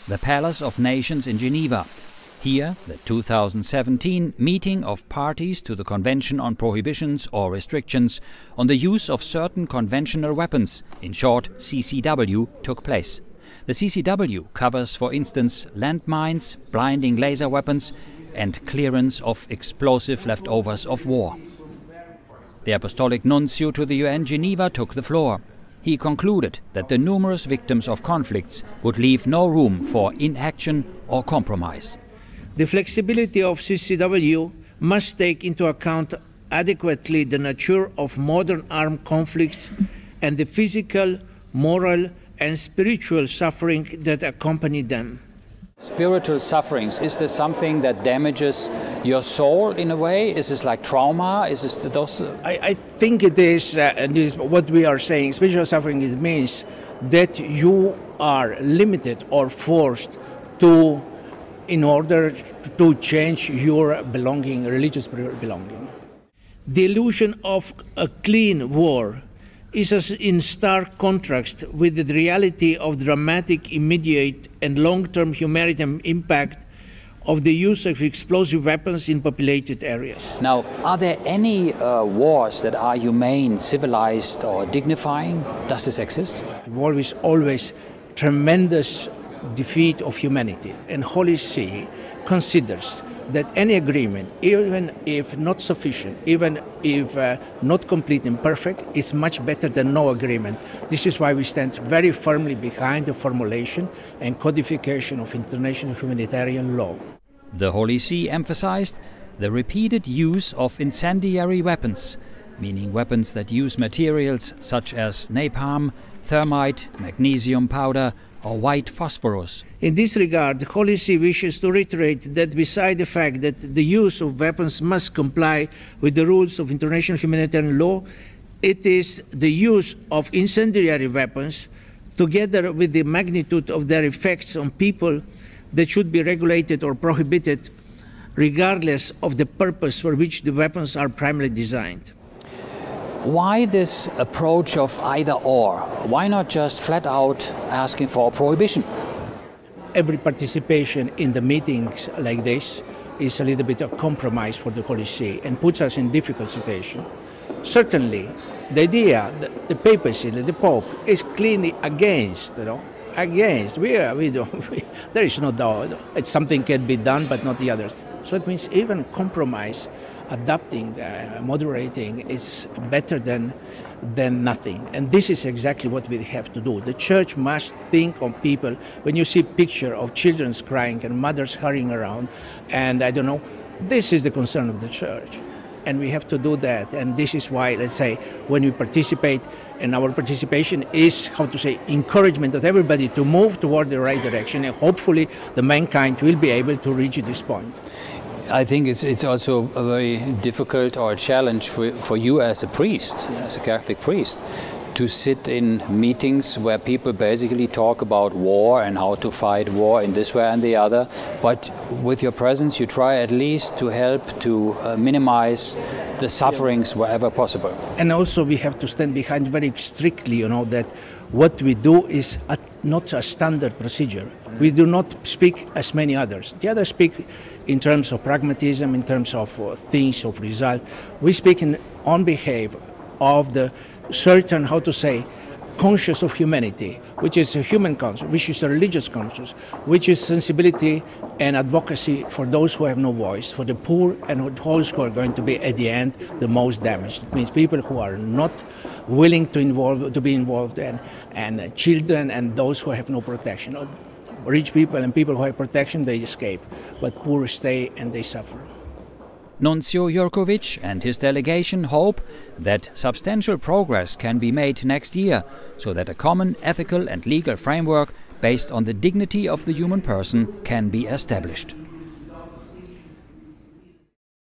the Palace of Nations in Geneva. Here, the 2017 meeting of parties to the Convention on Prohibitions or Restrictions on the use of certain conventional weapons, in short CCW, took place. The CCW covers, for instance, landmines, blinding laser weapons and clearance of explosive leftovers of war. The Apostolic Nuncio to the UN Geneva took the floor. He concluded that the numerous victims of conflicts would leave no room for inaction or compromise. The flexibility of CCW must take into account adequately the nature of modern armed conflicts and the physical, moral and spiritual suffering that accompany them. Spiritual sufferings, is this something that damages your soul in a way? Is this like trauma? Is this those? I think it is, and this is what we are saying. Spiritual suffering, it means that you are limited or forced to, in order to change your belonging, religious belonging. The illusion of a clean war is in stark contrast with the reality of dramatic, immediate and long-term humanitarian impact of the use of explosive weapons in populated areas. Now, are there any wars that are humane, civilized or dignifying? Does this exist? War is always tremendous defeat of humanity, and Holy See considers that any agreement, even if not sufficient, even if not complete and perfect, is much better than no agreement. This is why we stand very firmly behind the formulation and codification of international humanitarian law. The Holy See emphasized the repeated use of incendiary weapons, meaning weapons that use materials such as napalm, thermite, magnesium powder, or white phosphorus. In this regard, the Holy See wishes to reiterate that beside the fact that the use of weapons must comply with the rules of international humanitarian law, it is the use of incendiary weapons, together with the magnitude of their effects on people, that should be regulated or prohibited, regardless of the purpose for which the weapons are primarily designed. Why this approach of either or? Why not just flat out asking for a prohibition? Every participation in the meetings like this is a little bit of compromise for the Holy See and puts us in difficult situation. Certainly, the idea, the papacy, the Pope is clearly against, against. There is no doubt. It's something can be done, but not the others. So it means even compromise, adapting, moderating is better than nothing. And this is exactly what we have to do. The Church must think of people. When you see a picture of children crying and mothers hurrying around, and I don't know, this is the concern of the Church. And we have to do that. And this is why, let's say, when we participate, and our participation is, encouragement of everybody to move toward the right direction. And hopefully the mankind will be able to reach this point. I think it's also a very difficult or a challenge for you as a priest, as a Catholic priest, to sit in meetings where people basically talk about war and how to fight war in this way and the other. But with your presence, you try at least to help to minimize the sufferings wherever possible. And also we have to stand behind very strictly, that what we do is not a standard procedure. We do not speak as many others. The others speak in terms of pragmatism, in terms of things, of result. We speak on behalf of the certain, conscious of humanity, which is a human conscience, which is a religious conscience, which is sensibility and advocacy for those who have no voice, for the poor and those who are going to be, at the end, the most damaged. It means people who are not willing to be involved, and children and those who have no protection. Rich people and people who have protection, they escape, but poor stay and they suffer. Nuncio Jurkovič and his delegation hope that substantial progress can be made next year, so that a common ethical and legal framework based on the dignity of the human person can be established.